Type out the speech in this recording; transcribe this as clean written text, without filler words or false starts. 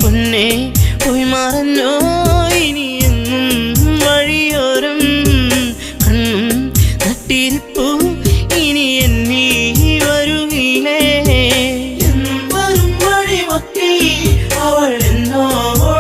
പൊന്നെ പോയി മറഞ്ഞോ ഇനി എങ്ങും വഴിയോരം കണ്ണും നട്ടിരിപ്പു ഇനി എന്നീ വരുകിലേ എന്നും വരും വഴി മക്കി അവൾ എന്നോട്